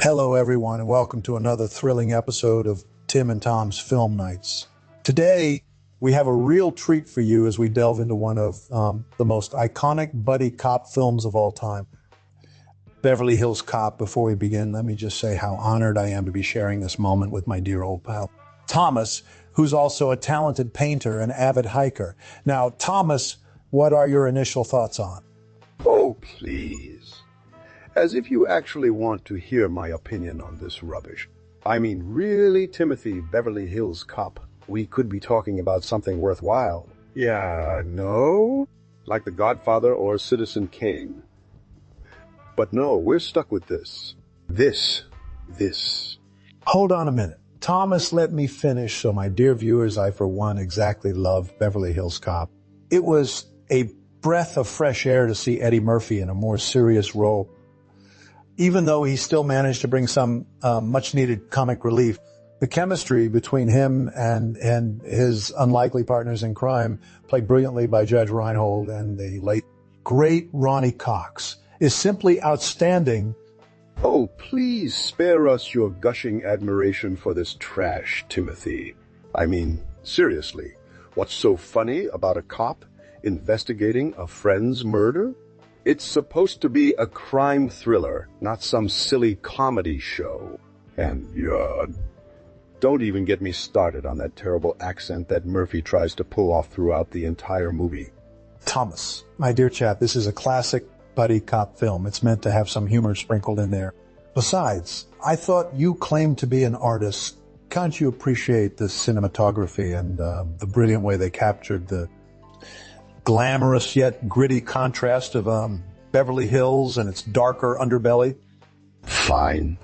Hello, everyone, and welcome to another thrilling episode of Tim and Tom's Film Nights. Today, we have a real treat for you as we delve into one of the most iconic buddy cop films of all time, Beverly Hills Cop. Before we begin, let me just say how honored I am to be sharing this moment with my dear old pal, Thomas, who's also a talented painter and avid hiker. Now, Thomas, what are your initial thoughts on? Oh, please. As if you actually want to hear my opinion on this rubbish. I mean, really, Timothy, Beverly Hills Cop, we could be talking about something worthwhile. Yeah, no? Like The Godfather or Citizen Kane. But no, we're stuck with this. This. Hold on a minute. Thomas, let me finish. So my dear viewers, I for one exactly love Beverly Hills Cop. It was a breath of fresh air to see Eddie Murphy in a more serious role. Even though he still managed to bring some much-needed comic relief, the chemistry between him and his unlikely partners in crime, played brilliantly by Judge Reinhold and the late, great Ronnie Cox, is simply outstanding. Oh, please spare us your gushing admiration for this trash, Timothy. I mean, seriously, what's so funny about a cop investigating a friend's murder? It's supposed to be a crime thriller, not some silly comedy show. And, don't even get me started on that terrible accent that Murphy tries to pull off throughout the entire movie. Thomas, my dear chap, this is a classic buddy cop film. It's meant to have some humor sprinkled in there. Besides, I thought you claimed to be an artist. Can't you appreciate the cinematography and the brilliant way they captured the glamorous yet gritty contrast of Beverly Hills and its darker underbelly? Fine.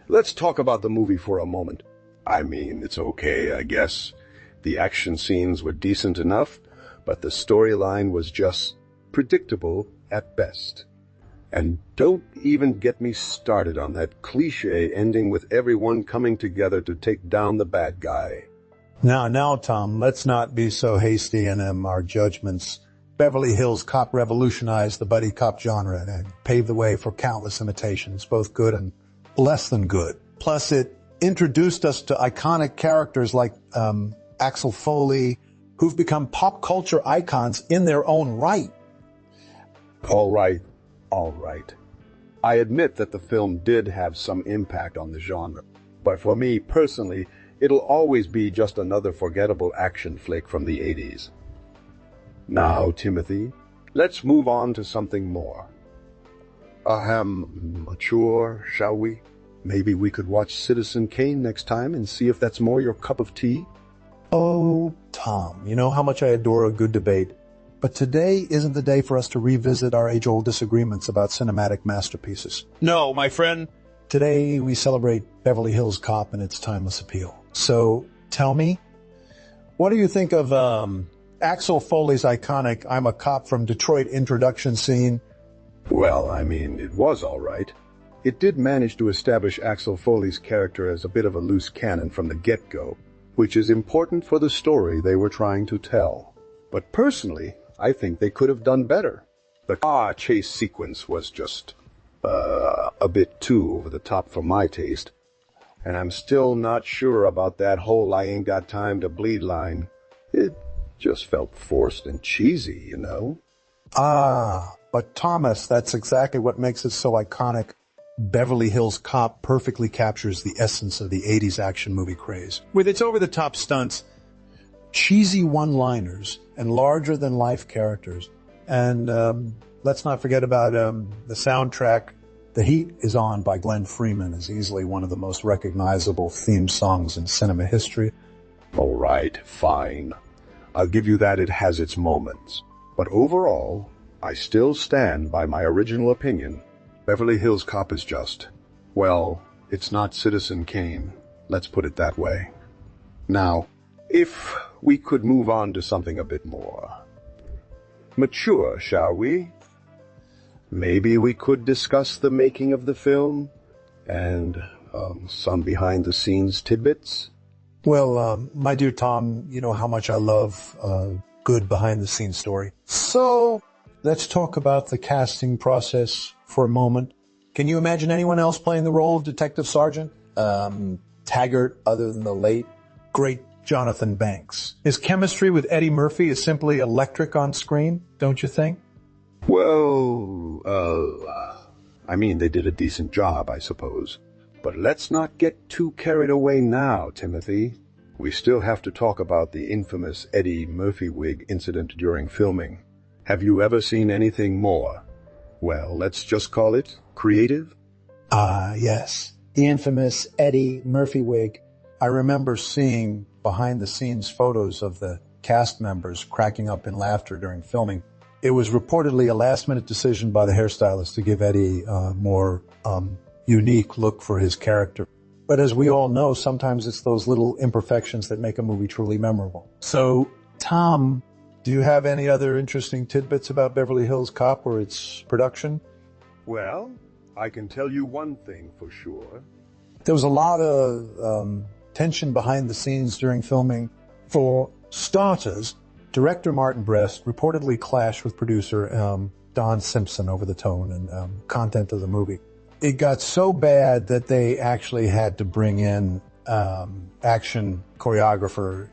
Let's talk about the movie for a moment. I mean, it's okay, I guess. The action scenes were decent enough, but the storyline was just predictable at best. And don't even get me started on that cliché ending with everyone coming together to take down the bad guy. Now, Tom, let's not be so hasty in our judgments. Beverly Hills Cop revolutionized the buddy cop genre and paved the way for countless imitations, both good and less than good. Plus, it introduced us to iconic characters like Axel Foley, who've become pop culture icons in their own right. All right. I admit that the film did have some impact on the genre, but for me personally, it'll always be just another forgettable action flick from the 80s. Now, Timothy, let's move on to something more. Mature, shall we? Maybe we could watch Citizen Kane next time and see if that's more your cup of tea? Oh, Tom, you know how much I adore a good debate. But today isn't the day for us to revisit our age-old disagreements about cinematic masterpieces. No, my friend. Today we celebrate Beverly Hills Cop and its timeless appeal. So, tell me, what do you think of Axel Foley's iconic I'm a Cop from Detroit introduction scene? Well, I mean, it was all right. It did manage to establish Axel Foley's character as a bit of a loose cannon from the get-go, which is important for the story they were trying to tell. But personally, I think they could have done better. The car chase sequence was just a bit too over the top for my taste. And I'm still not sure about that whole I ain't got time to bleed line. It just felt forced and cheesy, you know? But Thomas, that's exactly what makes it so iconic. Beverly Hills Cop perfectly captures the essence of the 80s action movie craze. With its over-the-top stunts, cheesy one-liners, and larger-than-life characters. And let's not forget about the soundtrack. The Heat is On by Glenn Freeman is easily one of the most recognizable theme songs in cinema history. All right, fine. I'll give you that it has its moments. But overall, I still stand by my original opinion. Beverly Hills Cop is just, well, it's not Citizen Kane. Let's put it that way. Now, if we could move on to something a bit more mature, shall we? Maybe we could discuss the making of the film and some behind-the-scenes tidbits. Well, my dear Tom, you know how much I love a good behind-the-scenes story. So let's talk about the casting process for a moment. Can you imagine anyone else playing the role of Detective Sergeant? Taggart, other than the late, great Jonathan Banks. His chemistry with Eddie Murphy is simply electric on screen, don't you think? Well, I mean, they did a decent job, I suppose. But let's not get too carried away now, Timothy. We still have to talk about the infamous Eddie Murphy wig incident during filming. Have you ever seen anything more? Well, let's just call it creative? Yes. The infamous Eddie Murphy wig. I remember seeing behind-the-scenes photos of the cast members cracking up in laughter during filming. It was reportedly a last-minute decision by the hairstylist to give Eddie a more unique look for his character. But as we all know, sometimes it's those little imperfections that make a movie truly memorable. So, Tom, do you have any other interesting tidbits about Beverly Hills Cop or its production? Well, I can tell you one thing for sure. There was a lot of tension behind the scenes during filming. For starters, director Martin Brest reportedly clashed with producer Don Simpson over the tone and content of the movie. It got so bad that they actually had to bring in action choreographer,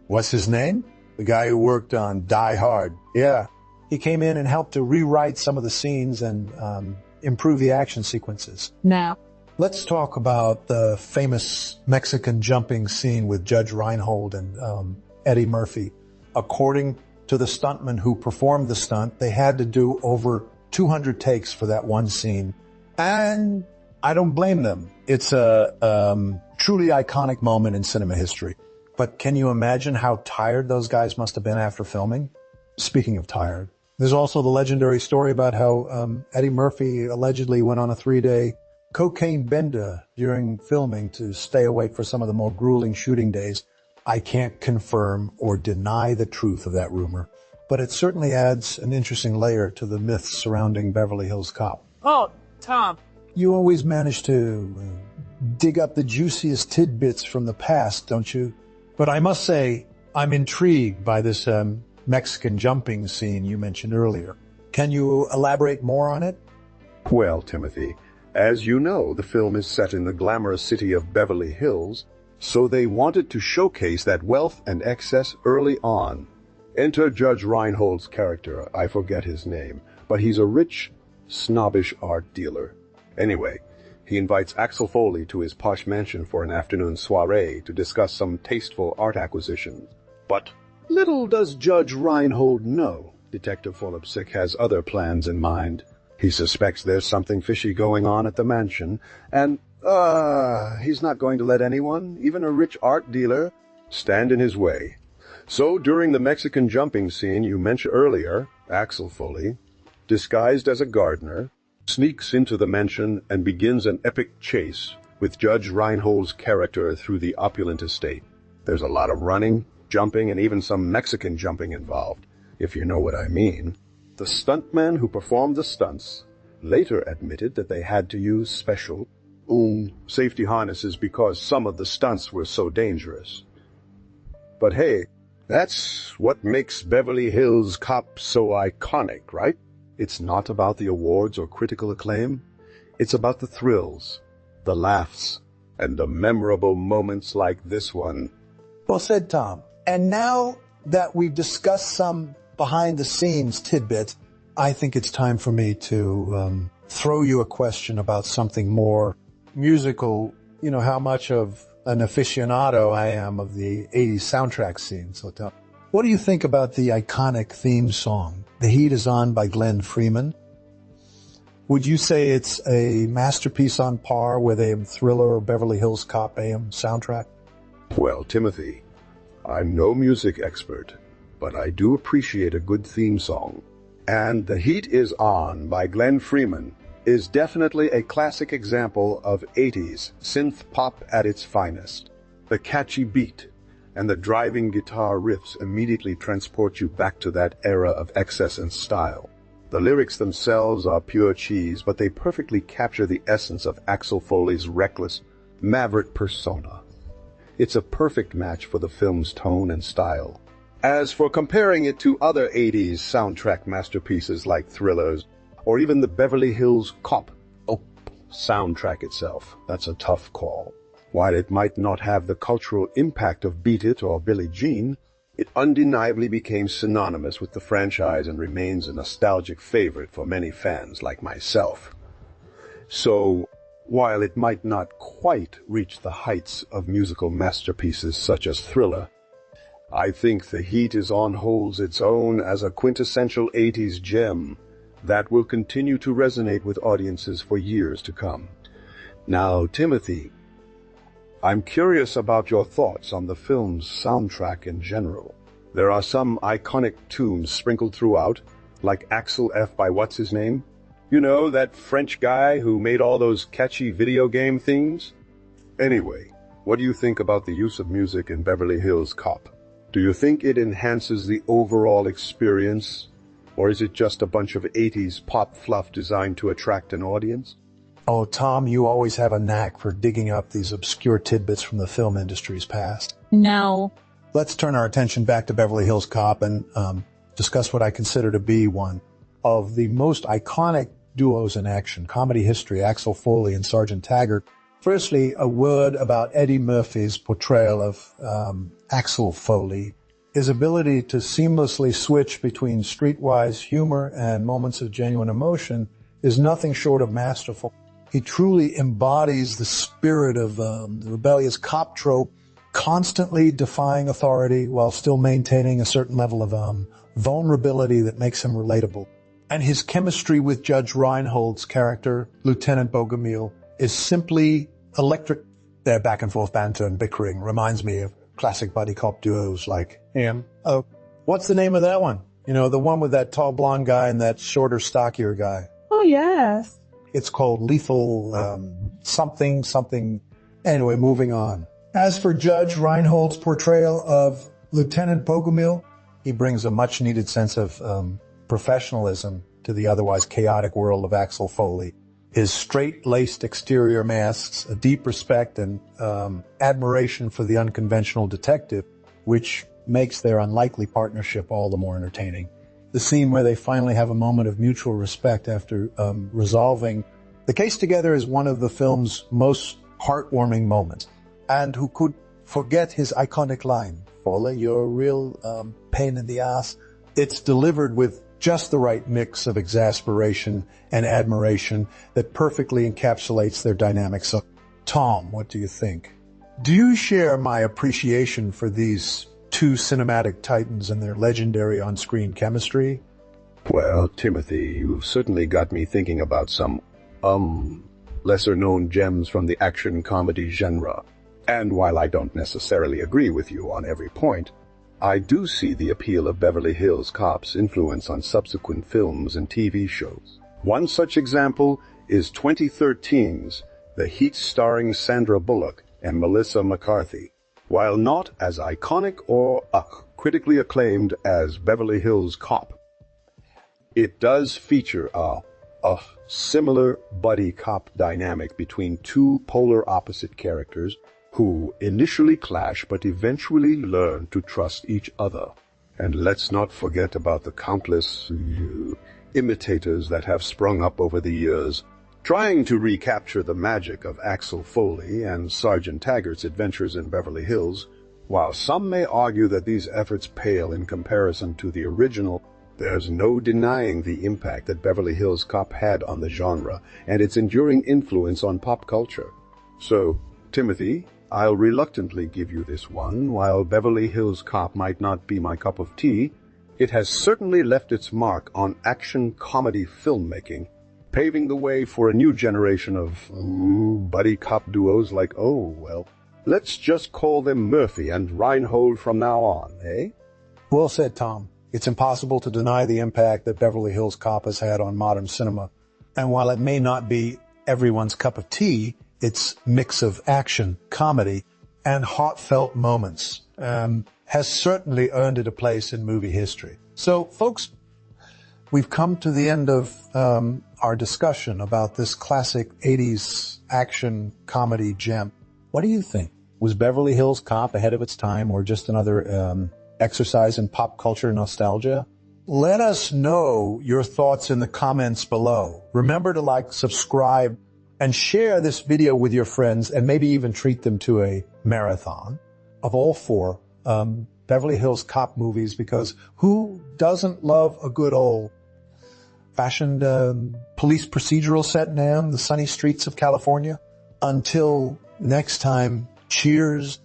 what's his name? The guy who worked on Die Hard. Yeah. He came in and helped to rewrite some of the scenes and improve the action sequences. Now, let's talk about the famous Mexican jumping scene with Judge Reinhold and Eddie Murphy. According to the stuntman who performed the stunt, they had to do over 200 takes for that one scene. And I don't blame them. It's a truly iconic moment in cinema history. But can you imagine how tired those guys must have been after filming? Speaking of tired, there's also the legendary story about how Eddie Murphy allegedly went on a 3-day cocaine bender during filming to stay awake for some of the more grueling shooting days. I can't confirm or deny the truth of that rumor, but it certainly adds an interesting layer to the myths surrounding Beverly Hills Cop. oh, Tom, You always manage to dig up the juiciest tidbits from the past, don't you? But I must say, I'm intrigued by this Mexican jumping scene you mentioned earlier. Can you elaborate more on it? Well, Timothy, as you know, the film is set in the glamorous city of Beverly Hills, so they wanted to showcase that wealth and excess early on. Enter Judge Reinhold's character, I forget his name, but he's a rich, snobbish art dealer. Anyway, he invites Axel Foley to his posh mansion for an afternoon soiree to discuss some tasteful art acquisitions. But little does Judge Reinhold know, Detective Folopsik has other plans in mind. He suspects there's something fishy going on at the mansion, and, he's not going to let anyone, even a rich art dealer, stand in his way. So during the Mexican jumping scene you mentioned earlier, Axel Foley, disguised as a gardener, sneaks into the mansion and begins an epic chase with Judge Reinhold's character through the opulent estate. There's a lot of running, jumping, and even some Mexican jumping involved, if you know what I mean. The stuntman who performed the stunts later admitted that they had to use special safety harnesses because some of the stunts were so dangerous. But hey, that's what makes Beverly Hills Cop so iconic, right? It's not about the awards or critical acclaim. It's about the thrills, the laughs, and the memorable moments like this one. Well said, Tom. And now that we've discussed some behind-the-scenes tidbits, I think it's time for me to throw you a question about something more musical. You know how much of an aficionado I am of the 80s soundtrack scene. So, Tom, what do you think about the iconic theme song, The Heat Is On by Glenn Freeman? Would you say it's a masterpiece on par with a Thriller or Beverly Hills Cop AM soundtrack? Well, Timothy, I'm no music expert, but I do appreciate a good theme song. And The Heat Is On by Glenn Freeman is definitely a classic example of 80s synth pop at its finest. The catchy beat and the driving guitar riffs immediately transport you back to that era of excess and style. The lyrics themselves are pure cheese, but they perfectly capture the essence of Axel Foley's reckless, maverick persona. It's a perfect match for the film's tone and style. As for comparing it to other 80s soundtrack masterpieces like Thrillers, or even the Beverly Hills Cop, soundtrack itself, that's a tough call. While it might not have the cultural impact of Beat It or Billie Jean, it undeniably became synonymous with the franchise and remains a nostalgic favorite for many fans like myself. So, while it might not quite reach the heights of musical masterpieces such as Thriller, I think The Heat is on holds its own as a quintessential 80s gem that will continue to resonate with audiences for years to come. Now, Timothy, I'm curious about your thoughts on the film's soundtrack in general. There are some iconic tunes sprinkled throughout, like Axel F by what's-his-name? You know, that French guy who made all those catchy video game themes? Anyway, what do you think about the use of music in Beverly Hills Cop? Do you think it enhances the overall experience, or is it just a bunch of 80s pop fluff designed to attract an audience? Oh, Tom, you always have a knack for digging up these obscure tidbits from the film industry's past. No. Let's turn our attention back to Beverly Hills Cop and discuss what I consider to be one of the most iconic duos in action, comedy history, Axel Foley and Sergeant Taggart. Firstly, a word about Eddie Murphy's portrayal of Axel Foley. His ability to seamlessly switch between streetwise humor and moments of genuine emotion is nothing short of masterful. He truly embodies the spirit of the rebellious cop trope, constantly defying authority while still maintaining a certain level of vulnerability that makes him relatable. And his chemistry with Judge Reinhold's character, Lieutenant Bogomil, is simply electric. Their back and forth banter and bickering reminds me of classic buddy cop duos like him. Oh, what's the name of that one? You know, the one with that tall blonde guy and that shorter, stockier guy. Oh, yes. It's called Lethal something. Anyway, moving on. As for Judge Reinhold's portrayal of Lieutenant Bogomil, he brings a much-needed sense of professionalism to the otherwise chaotic world of Axel Foley. His straight-laced exterior masks a deep respect and admiration for the unconventional detective, which makes their unlikely partnership all the more entertaining. The scene where they finally have a moment of mutual respect after resolving the case together is one of the film's most heartwarming moments. And who could forget his iconic line, Foley, you're a real pain in the ass. It's delivered with just the right mix of exasperation and admiration that perfectly encapsulates their dynamic. So, Tom, what do you think? Do you share my appreciation for these two cinematic titans and their legendary on-screen chemistry? Well, Timothy, you've certainly got me thinking about some, lesser-known gems from the action comedy genre. And while I don't necessarily agree with you on every point, I do see the appeal of Beverly Hills Cop's influence on subsequent films and TV shows. One such example is 2013's The Heat starring Sandra Bullock and Melissa McCarthy. While not as iconic or critically acclaimed as Beverly Hills Cop, it does feature a similar buddy cop dynamic between two polar opposite characters who initially clash but eventually learn to trust each other. And let's not forget about the countless imitators that have sprung up over the years, trying to recapture the magic of Axel Foley and Sergeant Taggart's adventures in Beverly Hills. While some may argue that these efforts pale in comparison to the original, there's no denying the impact that Beverly Hills Cop had on the genre and its enduring influence on pop culture. So, Timothy, I'll reluctantly give you this one. While Beverly Hills Cop might not be my cup of tea, it has certainly left its mark on action comedy filmmaking, paving the way for a new generation of buddy cop duos like, let's just call them Murphy and Reinhold from now on, eh? Well said, Tom. It's impossible to deny the impact that Beverly Hills Cop has had on modern cinema. And while it may not be everyone's cup of tea, its mix of action, comedy, and heartfelt moments has certainly earned it a place in movie history. So, folks, we've come to the end of our discussion about this classic 80s action comedy gem. What do you think? Was Beverly Hills Cop ahead of its time or just another exercise in pop culture nostalgia? Let us know your thoughts in the comments below. Remember to like, subscribe, and share this video with your friends and maybe even treat them to a marathon of all four Beverly Hills Cop movies, because who doesn't love a good old-fashioned police procedural set down the sunny streets of California? Until next time, cheers